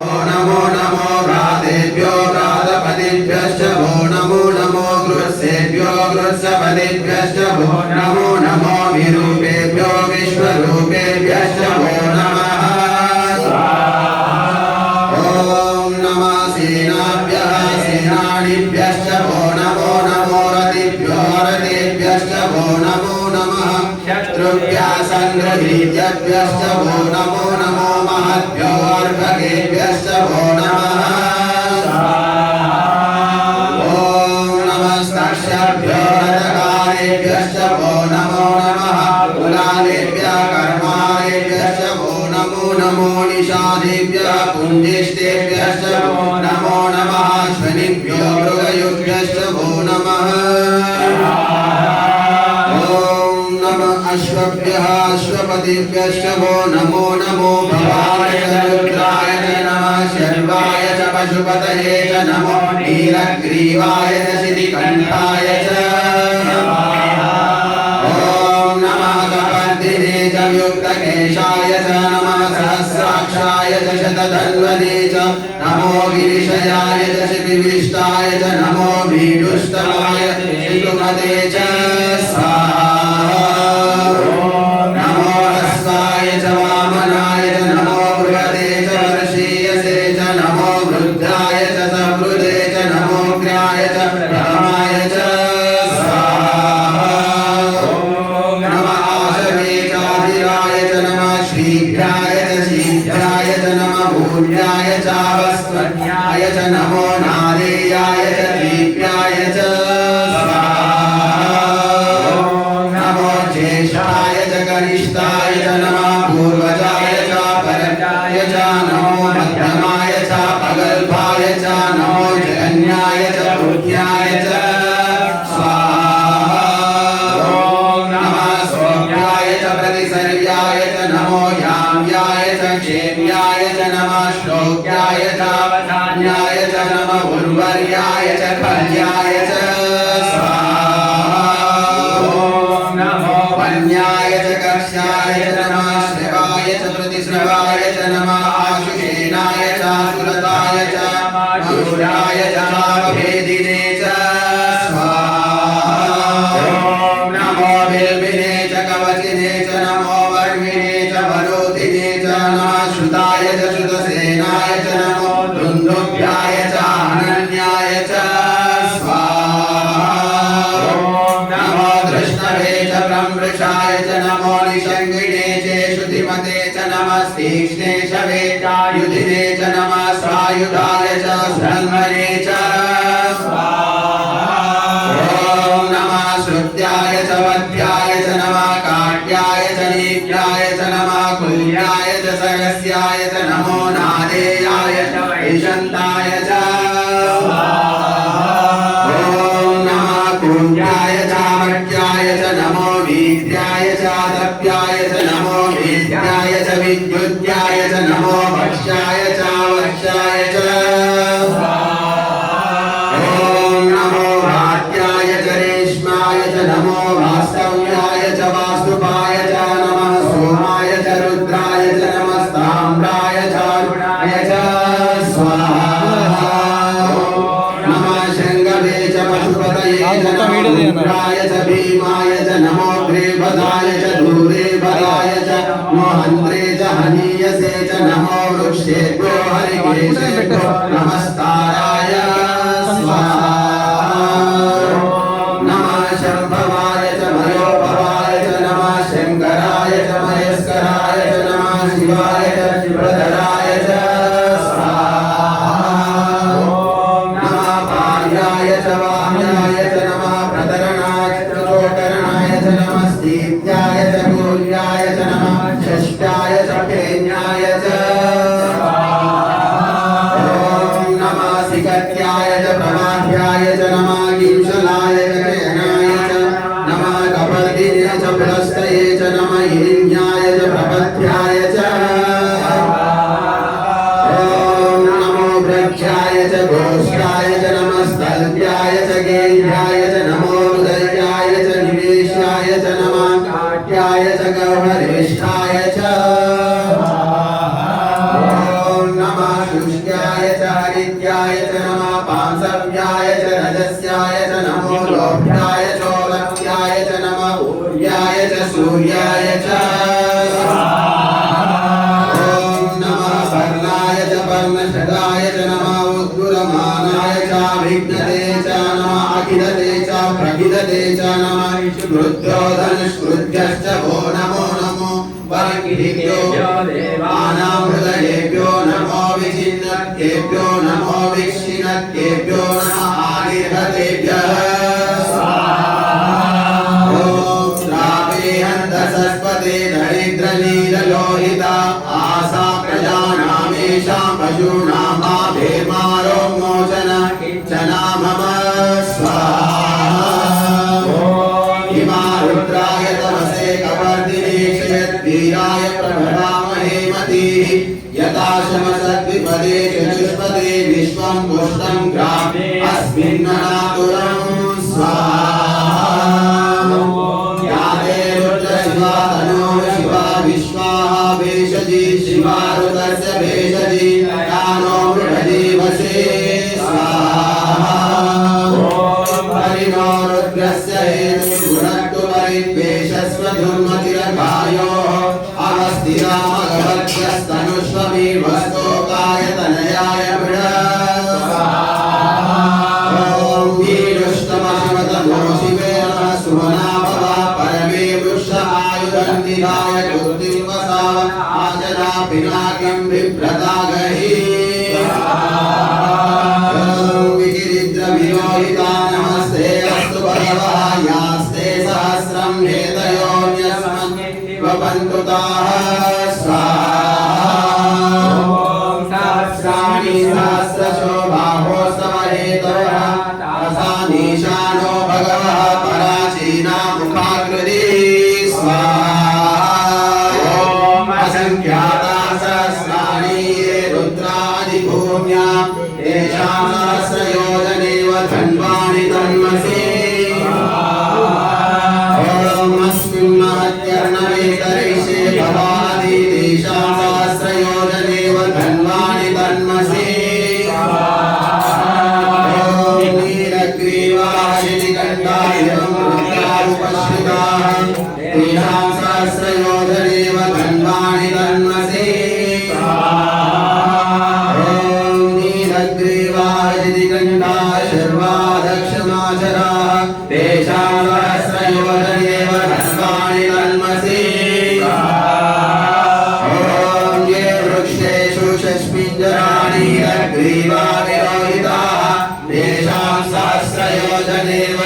नमो नमो व्रातेभ्यो व्रातपतिभ्यश्च वो नमो नमो गृहस्येभ्यो गृहस्यपतिभ्यश्च वो नमो नमो विरूपेभ्यो विश्वरूपेभ्यश्च वो नमः ॐ नमः सेनाभ्यः सेनानीभ्यश्च वो नमो नमो रतिभ्यो रतेभ्यश्च वो नमो नमः शत्रुभ्यः सङ्गृहीतेभ्यश्च वो नमो नमो महद्भ्यो अर्भकेभ्यश्च वो नमः ॐ नमस्तक्षभ्यो रथकारेभ्यश्च वो नमो नमः कुलालेभ्यः कर्मालेभ्यश्च वो नमो नमो निषादेभ्यः पुञ्जिष्टेभ्यश्च वो नमो नमः अश्वनिभ्यो मृगयुभ्यश्च वो नमः अश्वभ्यः अश्वपतिभ्यश्च वो नमो नमो भवाय च रुद्राय च नमः शर्वाय च पशुपतये च नमो नीलग्रीवाय च शितिकण्ठाय च ॐ नमः कपर्दिने च युक्तकेशाय च नमः सहस्राक्षाय च शतधन्वने च नमो गिरिशयाय च शिपिविष्टाय च नमो भीडुष्टमाय ऋतुमते च स्वाहा नमो नारेयाय च दीप्याय च नमो ज्येष्ठाय च कनिष्ठाय च नमः पूर्वजाय च परजाय च नमो मध्यमाय च प्रगल्भाय च नमो जगन्याय च पूज्याय च स्वाहा नमः सौम्याय च प्रतिसर्याय च नमो याम्याय च क्षेम्याय च नमः श्लोक्याय च न्याय च नमः उर्वर्याय च कल्याय च स्वाहा ॐ नमो वन्याय च कक्ष्याय च नमः श्रवाय च प्रतिश्रवाय च नमः आशुषेणाय च सुरताय च शूराय च भेदिने च स्वाहा ॐ नमो बिल्बिने च कवचिने च नमो वर्मिणे च वरोधिने च नमः श्रुताय च श्रुतसेनाय च नमो दुन्दुभ्याय च अनन्याय च स्वाहा ॐ नमो दृष्टवे च ब्रह्मृषाय च नमो निषङ्गिणे च श्रुतिमते च नमः तीक्ष्णे शवे च युधिने च नमः स्वायुधाय च ब्रह्मणे च स्वाहा ॐ नमः श्रुत्याय च वध्याय च नमः काट्याय च नीत्याय च नमः कुल्याय च सरस्याय च नमो नादेयाय च वैशन्ताय च ॐ नमः कुञ्जाय च मर्त्याय च नमो वीर्याय च तप्याय च नमो वेद्याय च विद्युत्याय च नमो भक्ष्याय च वर्ष्याय च ॐ नमो भात्याय च रेश्माय च नमो वास्तव्याय च वास्तुपाय च नमः सोमाय च रुद्राय च नमः ताम्राय च अरुणाय च स्वाहा नमः शङ्गवे च पशुपतये च नमो रुद्राय च भीमाय च नमो ग्रीवदाय च दूरेवदाय च नमो हन्त्रे च हनीयसे च नमो वृक्षेभ्यो हरिकेशेभ्यो नमस्ताराय स्वाहा नमः शम्भवाय च मयोभवाय च नमः शङ्कराय च महेश्वराय च नमः शिवाय च शिवधराय च स्वाहा नमः पार्याय च वाह्याय च नमः प्रतरणाय च चोटरणाय च नमः स्तीत्याय च गौर्याय च नमः षष्ठाय च पेन्याय च ॐ नमः सिकत्याय च प्रमाभ्याय च नमः किंशलाय च केनाय च नमः कपर्दिने च पुलस्तये च नमः हिरण्याय च प्रपथ्याय च ॐ नमो वृक्षाय च घोष्याय च नमः स्थल्प्याय च गेह्याय च नमो हृदयाय च निवेशाय च नमः काट्याय च गौहरेष्ठाय च ॐ नमः वर्णशताय च नमः उद्गुरमानाय च विघ्नते च नमः अखिलते च प्रखिलते च नमः रुद्रोधनुष्कृत्यश्च वो नमो नमो वरकिरीभ्यो देवानां हृदयेभ्यो नमो विचिन्नत्येभ्यो नमो विक्षिणत्येभ्यो नमः आदिर्हतेभ्यः सरस्वती दरिद्रनीललोहिता आसा प्रजानामेषां पशूनामाभेमारो मोचन किञ्चना मम स्वाहा हिमा रुद्राय तमसे कवर्दिने क्षयद्वीराय प्रभरामहे मतिः यथा शमसद्विपदे चतुष्पदे विश्वं पुष्टं ग्रामे अस्मिन्ननातुरं स्वाहा शिवा विश्वाहा भेषजी शिवारुतस्य भेषजी यानो मृगजीवसे स्वाहा हरिणो रुद्रस्य हेतुर्गुणक्तु परिद्वेषस्व दुर्मतिरघायोः अवस्थिरामगवत्यस्तनुष्वमीवस्तोकाय तनयाय मृड निधाय कुर्तिं वसाव आचरा पिनाकिं बिभ्रता गहि विगिरिद्रविलोहिता नमस्ते अस्तु भगवः यास्ते सहस्रं हेतयोऽन्यस्मन् वपन्तु ताः स्वाहा सहस्राणि सहस्रशो बाहोस्तव हेतवः तासानीशानो भगवः पराचीना मुखाकृति असंख्याता सहस्राणि ये रुद्रादिभूम्यां तेषां सहस्रयोजनेव धन्वानि तन्मसि अस्मिन् महत्यर्णवेतरिषे भवानि तेषां सहस्रयोजनेव धन्वानि तन्मसि नीलग्रीवाशिनिकण्ठाय रुद्रारुपश्रिताः तेषां सहस्रयोजनेव धन्वानि तन्मसि नीलग्रीवाशिनिकण्ठाः शर्वादक्षमाचराः तेषां सहस्रयोजनेव धन्वानि तन्मसि ये वृक्षेषु शस्मिञ्जराणि नीलग्रीवा विरोहिताः तेषां सहस्रयोजनेव